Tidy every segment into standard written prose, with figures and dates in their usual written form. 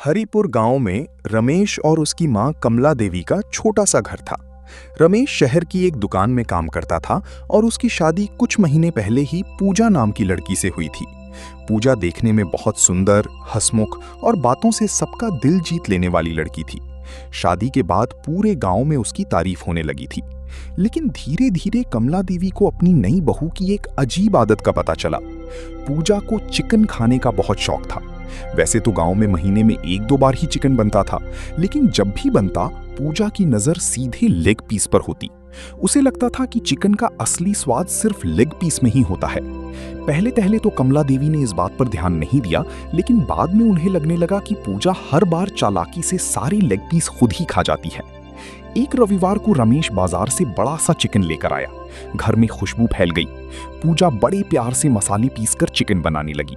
हरिपुर गांव में रमेश और उसकी मां कमला देवी का छोटा सा घर था। रमेश शहर की एक दुकान में काम करता था और उसकी शादी कुछ महीने पहले ही पूजा नाम की लड़की से हुई थी। पूजा देखने में बहुत सुंदर, हंसमुख और बातों से सबका दिल जीत लेने वाली लड़की थी। शादी के बाद पूरे गांव में उसकी तारीफ होने लगी थी। लेकिन धीरे धीरे कमला देवी को अपनी नई बहू की एक अजीब आदत का पता चला। पूजा को चिकन खाने का बहुत शौक था। वैसे तो गांव में महीने में एक दो बार ही चिकन बनता था, लेकिन जब भी बनता पूजा की नजर सीधे लेग पीस पर होती। उसे लगता था कि चिकन का असली स्वाद सिर्फ लेग पीस में ही होता है। पहले तो कमला देवी ने इस बात पर ध्यान नहीं दिया, लेकिन बाद में उन्हें लगने लगा कि पूजा हर बार चालाकी से सारी लेग पीस खुद ही खा जाती है। एक रविवार को रमेश बाजार से बड़ा सा चिकन लेकर आया। घर में खुशबू फैल गई। पूजा बड़े प्यार से मसाले पीसकर चिकन बनाने लगी।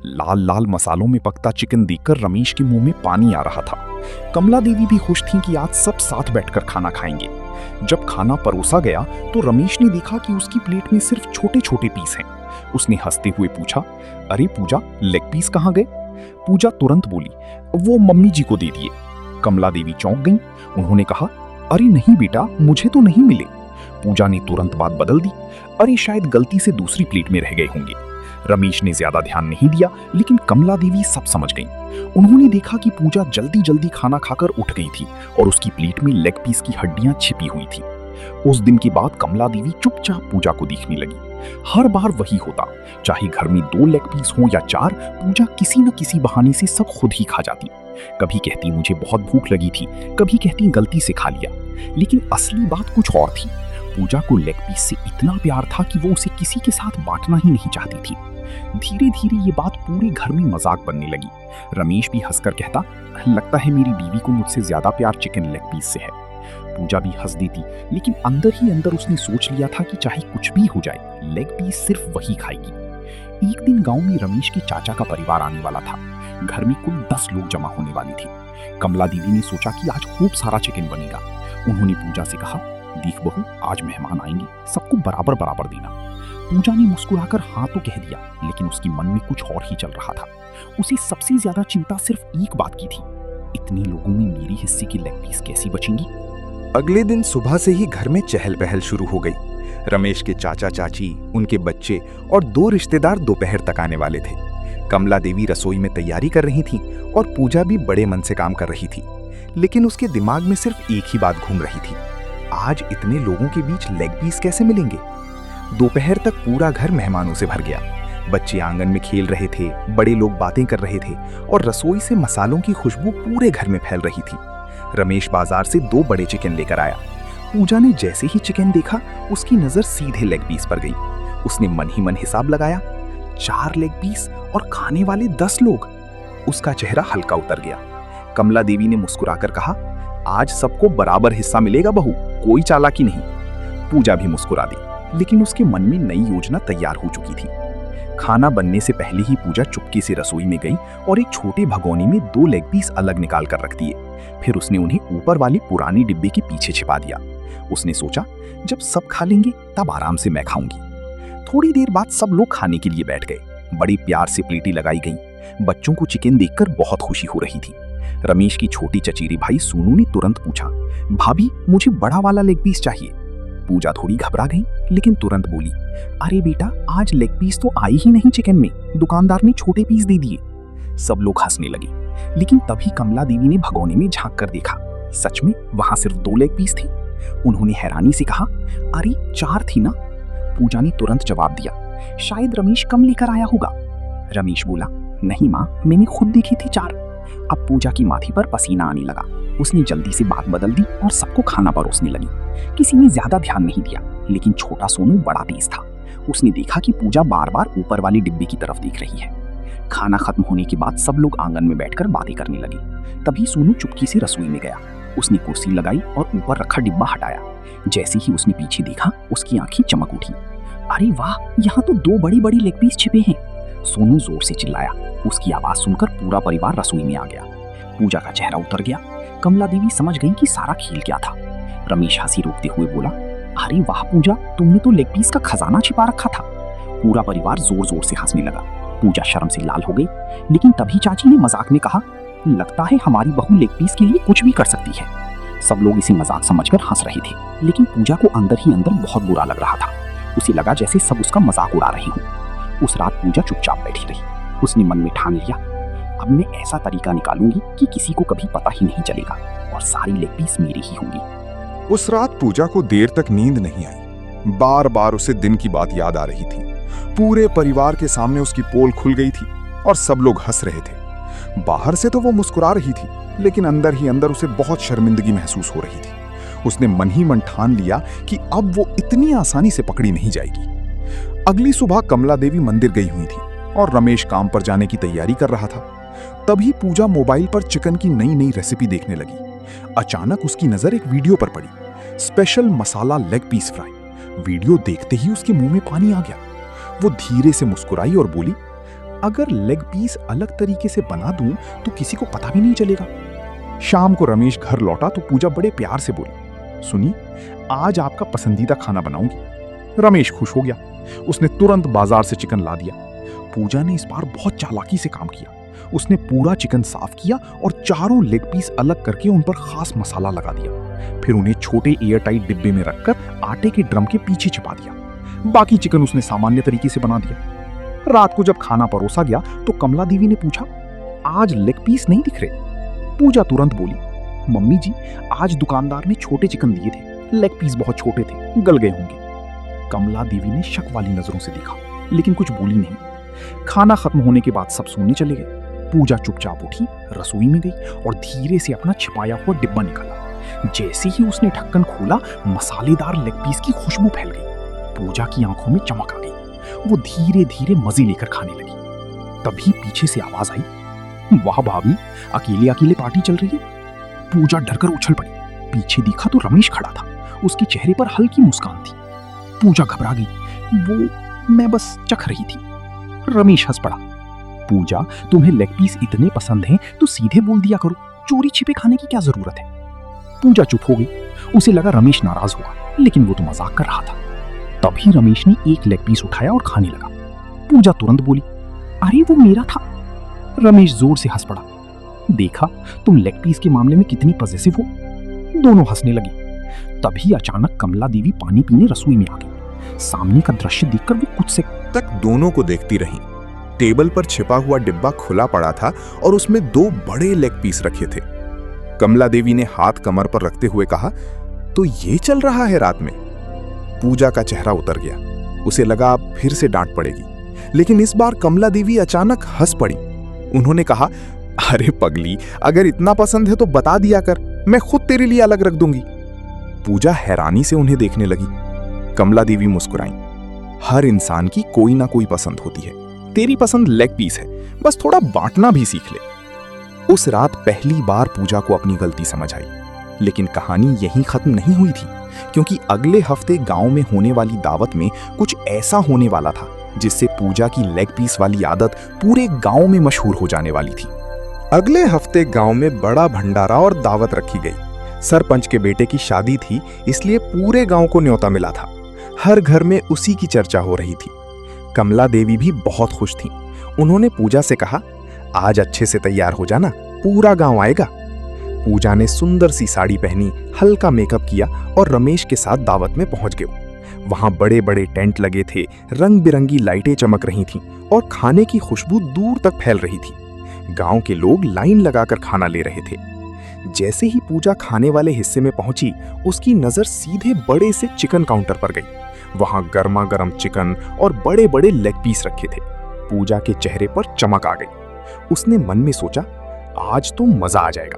लाल लाल मसालों में पकता चिकन देखकर रमेश के मुंह में पानी आ रहा था। कमला देवी भी खुश थी कि आज सब साथ बैठकर खाना खाएंगे। जब खाना परोसा गया तो रमेश ने देखा कि उसकी प्लेट में सिर्फ छोटे छोटे पीस हैं। उसने हंसते हुए पूछा, अरे पूजा, लेग पीस कहाँ गए? पूजा तुरंत बोली, वो मम्मी जी को दे दिए। कमला देवी चौंक गईं। उन्होंने कहा, अरे नहीं बेटा, मुझे तो नहीं मिले। पूजा ने तुरंत बात बदल दी, अरे शायद गलती से दूसरी प्लेट में रह गए होंगे। रमेश ने ज्यादा ध्यान नहीं दिया, लेकिन कमला देवी सब समझ गईं। उन्होंने देखा कि पूजा जल्दी जल्दी खाना खाकर उठ गई थी और उसकी प्लेट में लेग पीस की हड्डियां छिपी हुई थी। उस दिन के बाद कमला देवी चुपचाप पूजा को देखने लगी। हर बार वही होता, चाहे घर में 2 लेग पीस हो या 4, पूजा किसी न किसी बहाने से सब खुद ही खा जाती। कभी कहती मुझे बहुत भूख लगी थी, कभी कहती गलती से खा लिया। लेकिन असली बात कुछ और थी। पूजा को लेग पीस से इतना प्यार था कि वो उसे किसी के साथ बांटना ही नहीं चाहती थी। धीरे धीरे ये बात पूरे घर में मजाक बनने लगी। रमेश भी हंसकर कहता, लगता है मेरी बीवी को मुझसे ज्यादा प्यार चिकन लेग पीस से है। पूजा भी हंस देती, लेकिन अंदर ही अंदर उसने सोच लिया था कि चाहे कुछ भी हो जाए, लेग पीस सिर्फ वही खाएगी। एक दिन गांव में रमेश के चाचा का परिवार आने वाला था। घर में कुल 10 लोग जमा होने वाली थी। कमला देवी ने सोचा कि आज खूब सारा चिकन बनेगा। उन्होंने पूजा से कहा, देख बहू, आज मेहमान आएंगे, सबको बराबर बराबर देना। पूजा ने मुस्कुराकर हाँ तो कह दिया, लेकिन उसके मन में कुछ और ही चल रहा था। उसे सबसे ज्यादा चिंता सिर्फ एक बात की थी, इतने लोगों में मेरी हिस्से की लेग पीस कैसी बचेंगी। अगले दिन सुबह से ही घर में चहल पहल शुरू हो गई। रमेश के चाचा चाची, उनके बच्चे और 2 रिश्तेदार दोपहर तक आने वाले थे। कमला देवी रसोई में तैयारी कर रही थी और पूजा भी बड़े मन से काम कर रही थी, लेकिन उसके दिमाग में सिर्फ एक ही बात घूम रही थी, आज इतने लोगों के बीच लेग पीस कैसे मिलेंगे। दोपहर तक पूरा घर मेहमानों से भर गया। बच्चे आंगन में खेल रहे थे, बड़े लोग बातें कर रहे थे और रसोई से मसालों की खुशबू पूरे घर में फैल रही थी। रमेश बाजार से 2 बड़े चिकन लेकर आया। पूजा ने जैसे ही चिकन देखा, उसकी नजर सीधे लेग पीस पर गई। उसने मन ही मन हिसाब लगाया, 4 लेग पीस और खाने वाले 10 लोग। उसका चेहरा हल्का उतर गया। कमला देवी ने मुस्कुराकर कहा, आज सबको बराबर हिस्सा मिलेगा बहू, कोई चालाकी नहीं। पूजा भी मुस्कुरा दी, लेकिन उसके मन में नई योजना तैयार हो चुकी थी। खाना बनने से पहले ही पूजा चुपके से रसोई में गई और एक छोटे भगोने में 2 लेग पीस अलग निकाल कर रख दिए। फिर उसने उन्हें ऊपर वाली पुरानी डिब्बे के पीछे छिपा दिया। उसने सोचा, जब सब खा लेंगे तब आराम से मैं खाऊंगी। थोड़ी देर बाद सब लोग खाने के लिए बैठ गए। बड़ी प्यार से प्लेटें लगाई गईं। बच्चों को चिकन देखकर बहुत खुशी हो रही थी। रमेश की छोटी चचेरी भाई सोनू ने तुरंत पूछा, भाभी, मुझे बड़ा वाला लेग पीस चाहिए। पूजा थोड़ी घबरा गई, लेकिन तुरंत बोली, अरे बेटा, आज लेग पीस तो आई ही नहीं चिकन में, दुकानदार ने छोटे पीस दे दिए। सब लोग हंसने लगे, लेकिन तभी कमला देवी ने भगोने में झांक कर देखा। सच में वहां सिर्फ 2 लेग पीस थी। उन्होंने हैरानी से कहा, अरे 4 थी ना। पूजा ने तुरंत जवाब दिया, शायद रमेश कम लेकर आया होगा। रमेश बोला, नहीं माँ, मैंने खुद देखी थी 4। अब पूजा की माथे पर पसीना आने लगा। उसने जल्दी से बात बदल दी और सबको खाना परोसने लगी। किसी ने ज्यादा ध्यान नहीं दिया, लेकिन छोटा सोनू बड़ा तेज था। उसने देखा कि पूजा बार बार ऊपर वाली डिब्बे की तरफ देख रही है। खाना खत्म होने के बाद सब लोग आंगन में बैठकर बातें करने लगे। तभी सोनू चुपके से रसोई में गया। उसने कुर्सी लगाई और ऊपर रखा डिब्बा हटाया। जैसे ही उसने पीछे देखा, उसकी आंखें चमक उठी। अरे वाह, यहाँ तो 2 बड़ी बड़ी लेग पीस छिपे हैं। सोनू जोर से चिल्लाया। उसकी आवाज सुनकर पूरा परिवार रसोई में आ गया। पूजा का चेहरा उतर गया। कमला देवी समझ गई कि सारा खेल क्या था। रमेश हंसी रोकते हुए बोला, अरे वाह पूजा, तुमने तो लेग पीस का खजाना छिपा रखा था। पूरा परिवार जोर जोर से हंसने लगा। पूजा शर्म से लाल हो गई, लेकिन तभी चाची ने मजाक में कहा, लगता है हमारी बहू लेग पीस के लिए कुछ भी कर सकती है। सब लोग इसे मजाक समझकर हंस रहे थे, लेकिन पूजा को अंदर ही अंदर बहुत बुरा लग रहा था। उसे लगा जैसे सब उसका मजाक उड़ा रहे हों। उस रात पूजा चुपचाप बैठी रही। उसने मन में ठान लिया, अब मैं ऐसा तरीका निकालूंगी कि किसी को कभी पता ही नहीं चलेगा और सारी लेग पीस मेरी ही होंगी। उस रात पूजा को देर तक नींद नहीं आई। बार बार उसे दिन की बात याद आ रही थी। पूरे परिवार के सामने उसकी पोल खुल गई थी और सब लोग हंस रहे थे। बाहर से तो वो मुस्कुरा रही थी, लेकिन अंदर ही अंदर उसे बहुत शर्मिंदगी महसूस हो रही थी। उसने मन ही मन ठान लिया कि अब वो इतनी आसानी से पकड़ी नहीं जाएगी। अगली सुबह कमला देवी मंदिर गई हुई थी और रमेश काम पर जाने की तैयारी कर रहा था। तभी पूजा मोबाइल पर चिकन की नई नई रेसिपी देखने लगी। अचानक उसकी नजर एक वीडियो पर पड़ी, स्पेशल मसाला लेग पीस फ्राई। वीडियो देखते ही उसके मुंह में पानी आ गया। वो धीरे से मुस्कुराई और बोली, अगर लेग पीस अलग तरीके से बना दूं तो किसी को पता भी नहीं चलेगा। शाम को रमेश घर लौटा तो पूजा बड़े प्यार से बोली, सुनिए, आज आपका पसंदीदा खाना बनाऊंगी। रमेश खुश हो गया। उसने तुरंत बाजार से चिकन ला दिया। पूजा ने इस बार बहुत चालाकी से काम किया। उसने पूरा चिकन साफ किया और चारों लेग पीस अलग करके उन पर खास मसाला लगा दिया। फिर उन्हें छोटे एयरटाइट डिब्बे में रखकर आटे के ड्रम के पीछे छिपा दिया। बाकी चिकन उसने सामान्य तरीके से बना दिया। रात को जब खाना परोसा गया तो कमला देवी ने पूछा, आज लेग पीस नहीं दिख रहे? पूजा तुरंत बोली, मम्मी जी, आज दुकानदार ने छोटे चिकन दिए थे, लेग पीस बहुत छोटे थे, गल गए होंगे। कमला देवी ने शक वाली नजरों से देखा, लेकिन कुछ बोली नहीं। खाना खत्म होने के बाद सब सोने चले गए। पूजा चुपचाप उठी, रसोई में गई और धीरे से अपना छिपाया हुआ डिब्बा निकाला। जैसे ही उसने ढक्कन खोला, मसालेदार लेग पीस की खुशबू फैल गई। पूजा की आंखों में चमक आ गई। वो धीरे धीरे मजे लेकर खाने लगी। तभी पीछे से आवाज आई, वाह भाभी, अकेले अकेले पार्टी चल रही है। पूजा डरकर उछल पड़ी। पीछे देखा तो रमेश खड़ा था। उसके चेहरे पर हल्की मुस्कान थी। पूजा घबरा गई। वो मैं बस चख रही थी। रमेश हंस पड़ा। पूजा, तुम्हें लेग पीस इतने पसंद हैं तो सीधे बोल दिया करो, चोरी छिपे खाने की क्या जरूरत है? पूजा चुप हो गई। उसे लगा रमेश नाराज होगा, लेकिन वो तो मजाक कर रहा था। तभी रमेश ने एक लेग पीस उठाया और खाने लगा। पूजा तुरंत बोली, अरे वो मेरा था। रमेश जोर से हंस पड़ा। देखा, तुम लेग पीस के मामले में कितनी पॉजिटिव हो। दोनों हंसने लगे। तभी अचानक कमला देवी पानी पीने रसोई में आ गई। सामने का दृश्य देखकर वो कुछ सेकंड तक दोनों को देखती रही। टेबल पर छिपा हुआ डिब्बा खुला पड़ा था और उसमें 2 बड़े लेग पीस रखे थे। कमला देवी ने हाथ कमर पर रखते हुए कहा, तो ये चल रहा है रात में? पूजा का चेहरा उतर गया। उसे लगा अब फिर से डांट पड़ेगी, लेकिन इस बार कमला देवी अचानक हंस पड़ी। उन्होंने कहा, अरे पगली, अगर इतना पसंद है तो बता दिया कर, मैं खुद तेरे लिए अलग रख दूंगी। पूजा हैरानी से उन्हें देखने लगी। कमला देवी मुस्कुराई। हर इंसान की कोई ना कोई पसंद होती है। तेरी पसंद लेग पीस है, बस थोड़ा बांटना भी सीख ले। उस रात पहली बार पूजा को अपनी गलती समझ आई। लेकिन कहानी यहीं खत्म नहीं हुई थी, क्योंकि अगले हफ्ते गांव में होने वाली दावत में कुछ ऐसा होने वाला था जिससे पूजा की लेग पीस वाली आदत पूरे गांव में मशहूर हो जाने वाली थी। अगले हफ्ते गांव में बड़ा भंडारा और दावत रखी गई। सरपंच के बेटे की शादी थी, इसलिए पूरे गांव को न्योता मिला था। हर घर में उसी की चर्चा हो रही थी। कमला देवी भी बहुत खुश थी। उन्होंने पूजा से कहा, आज अच्छे से तैयार हो जाना, पूरा गांव आएगा। पूजा ने सुंदर सी साड़ी पहनी, हल्का मेकअप किया और रमेश के साथ दावत में पहुंच गए। वहां बड़े बड़े टेंट लगे थे, रंग बिरंगी लाइटें चमक रही थीं और खाने की खुशबू दूर तक फैल रही थी। गांव के लोग लाइन लगाकर खाना ले रहे थे। जैसे ही पूजा खाने वाले हिस्से में पहुंची, उसकी नजर सीधे बड़े से चिकन काउंटर पर गई। वहां गर्मा गर्म चिकन और बड़े बड़े लेग पीस रखे थे। पूजा के चेहरे पर चमक आ गई। उसने मन में सोचा, आज तो मजा आ जाएगा।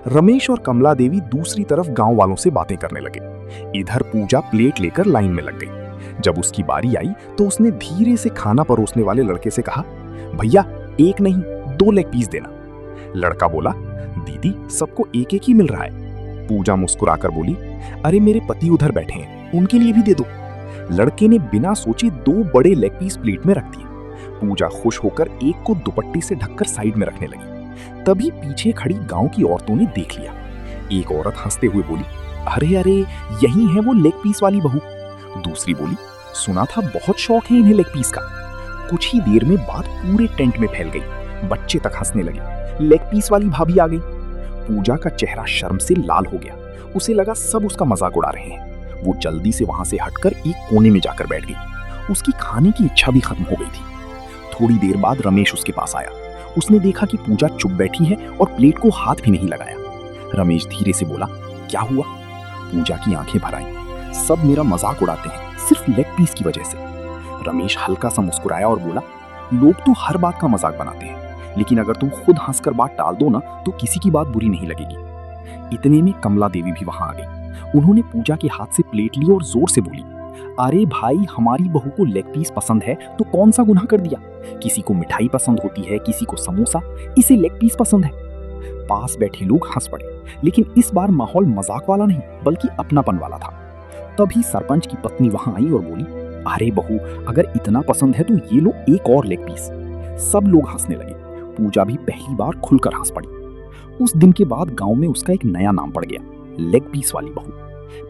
रमेश और कमला देवी दूसरी तरफ गांव वालों से बातें करने लगे। इधर पूजा प्लेट लेकर लाइन में लग गई। जब उसकी बारी आई तो उसने धीरे से खाना परोसने वाले लड़के से कहा, भैया, एक नहीं 2 लेग पीस देना। लड़का बोला, दीदी, सबको एक एक ही मिल रहा है। पूजा मुस्कुराकर बोली, अरे मेरे पति उधर बैठे हैं, उनके लिए भी दे दो। लड़के ने बिना सोचे 2 बड़े लेग पीस प्लेट में रख दिए। पूजा खुश होकर एक को दुपट्टे से ढककर साइड में रखने लगी। तभी पीछे खड़ी गांव की औरतों ने देख लिया। एक औरत हंसते हुए बोली, अरे अरे, यही है वो लेग पीस वाली बहू। दूसरी बोली, सुना था बहुत शौक है इन्हें लेग पीस का। कुछ ही देर में बात पूरे टेंट में फैल गई। बच्चे तक हंसने लगे, लेग पीस वाली भाभी आ गई। पूजा का चेहरा शर्म से लाल हो गया। उसे लगा सब उसका मजाक उड़ा रहे हैं। वो जल्दी से वहां से हटकर एक कोने में जाकर बैठ गई। उसकी खाने की इच्छा भी खत्म हो गई थी। थोड़ी देर बाद रमेश उसके पास आया। उसने देखा कि पूजा चुप बैठी है और प्लेट को हाथ भी नहीं लगाया। रमेश धीरे से बोला, क्या हुआ? पूजा की आंखें भर आईं। सब मेरा मजाक उड़ाते हैं, सिर्फ लेग पीस की वजह से। रमेश हल्का सा मुस्कुराया और बोला, लोग तो हर बात का मजाक बनाते हैं, लेकिन अगर तुम खुद हंसकर बात टाल दो ना तो किसी की बात बुरी नहीं लगेगी। इतने में कमला देवी भी वहां आ गई। उन्होंने पूजा के हाथ से प्लेट ली और जोर से बोली, अरे भाई, हमारी बहू को लेग पीस पसंद है तो कौन सा गुनाह कर दिया? किसी को मिठाई पसंद होती है, किसी को समोसा, इसे लेग पीस पसंद है। पास बैठे लोग हंस पड़े, लेकिन इस बार माहौल मजाक वाला नहीं बल्कि अपनापन वाला था। तभी सरपंच की पत्नी वहां आई और बोली, अरे बहू, अगर इतना पसंद है तो ये लो एक और लेग पीस। सब लोग हंसने लगे। पूजा भी पहली बार खुलकर हंस पड़ी। उस दिन के बाद गांव में उसका एक नया नाम पड़ गया, लेग पीस वाली बहू।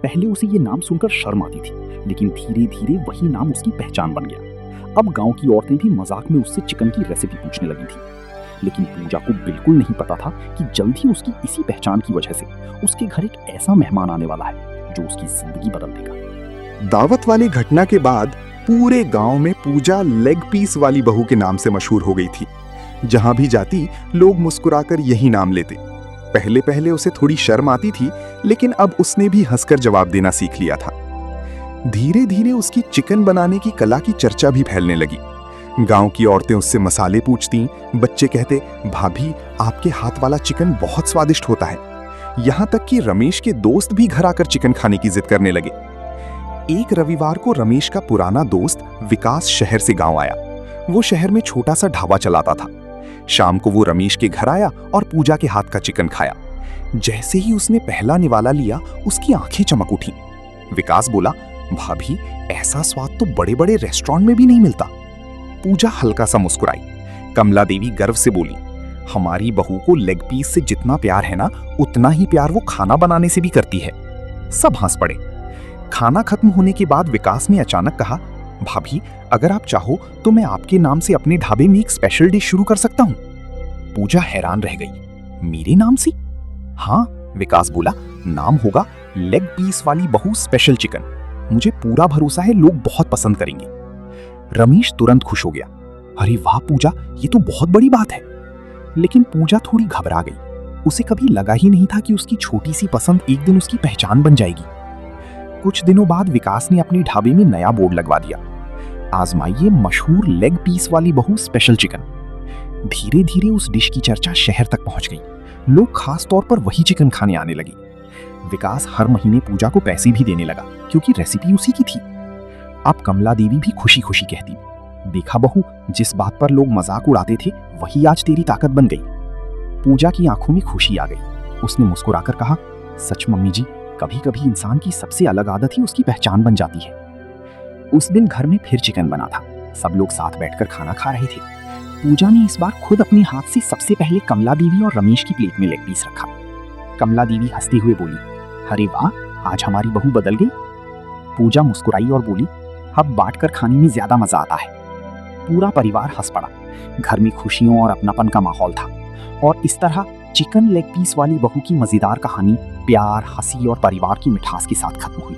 पहले उसे ये नाम सुनकर शर्म आती थी, लेकिन धीरे धीरे वही नाम उसकी पहचान बन गया। अब गांव की औरतें भी मजाक में उससे चिकन की रेसिपी पूछने लगी थी। लेकिन पूजा को बिल्कुल नहीं पता था कि जल्द ही उसकी इसी पहचान की वजह से उसके घर एक ऐसा मेहमान आने वाला है जो उसकी जिंदगी बदल देगा। दावत वाली घटना के बाद पूरे गांव में पूजा लेग पीस वाली बहू के नाम से मशहूर हो गई थी। जहां भी जाती लोग मुस्कुराकर यही नाम लेते। पहले पहले उसे थोड़ी शर्म आती थी, लेकिन अब उसने भी हंसकर जवाब देना सीख लिया था। धीरे धीरे उसकी चिकन बनाने की कला की चर्चा भी फैलने लगी। गांव की औरतें उससे मसाले पूछती, बच्चे कहते, भाभी, आपके हाथ वाला चिकन बहुत स्वादिष्ट होता है। यहां तक कि रमेश के दोस्त भी घर आकर चिकन खाने की जिद करने लगे। एक रविवार को रमेश का पुराना दोस्त विकास शहर से गांव आया। वो शहर में छोटा सा ढाबा चलाता था। शाम को वो रमेश के घर आया और पूजा के हाथ का चिकन खाया। जैसे ही उसने पहला निवाला लिया, उसकी आंखें चमक उठी। विकास बोला, भाभी, ऐसा स्वाद तो बड़े बड़े रेस्टोरेंट में भी नहीं मिलता। पूजा हल्का सा मुस्कुराई। कमला देवी गर्व से बोली, हमारी बहू को लेग पीस से जितना प्यार है ना, उतना ही प्यार वो खाना बनाने से भी करती है। सब हंस पड़े। खाना खत्म होने के बाद विकास ने अचानक कहा, भाभी, अगर आप चाहो तो मैं आपके नाम से अपने ढाबे में एक स्पेशल डिश शुरू कर सकता हूं। पूजा हैरान रह गई, मेरे नाम से? हाँ, विकास बोला, नाम होगा लेग पीस वाली बहू स्पेशल चिकन। मुझे पूरा भरोसा है लोग बहुत पसंद करेंगे। रमेश तुरंत खुश हो गया। अरे वाह पूजा, ये तो बहुत बड़ी बात है। लेकिन पूजा थोड़ी घबरा गई। उसे कभी लगा ही नहीं था कि उसकी छोटी सी पसंद एक दिन उसकी पहचान बन जाएगी। कुछ दिनों बाद विकास ने अपने ढाबे में नया बोर्ड लगवा दिया, आजमाइए मशहूर लेग पीस वाली बहू स्पेशल चिकन। धीरे धीरे उस डिश की चर्चा शहर तक पहुंच गई। लोग खास तौर पर वही चिकन खाने आने लगे। विकास हर महीने पूजा को पैसे भी देने लगा, क्योंकि रेसिपी उसी की थी। अब कमला देवी भी खुशी खुशी कहती, देखा बहू, जिस बात पर लोग मजाक उड़ाते थे वही आज तेरी ताकत बन गई। पूजा की आंखों में खुशी आ गई। उसने मुस्कुराकर कहा, सच मम्मी जी, कभी कभी इंसान की सबसे अलग आदत ही उसकी पहचान बन जाती है। उस दिन घर में फिर चिकन बना था। सब लोग साथ बैठकर खाना खा रहे थे। पूजा ने इस बार खुद अपने हाथ से सबसे पहले कमला देवी और रमेश की प्लेट में लेग पीस रखा। कमला देवी हंसते हुए बोली, अरे वाह, आज हमारी बहू बदल गई। पूजा मुस्कुराई और बोली, अब बांटकर खाने में ज्यादा मजा आता है। पूरा परिवार हंस पड़ा। घर में खुशियों और अपनापन का माहौल था। और इस तरह चिकन लेग पीस वाली बहू की मजेदार कहानी प्यार, हंसी और परिवार की मिठास के साथ खत्म हुई।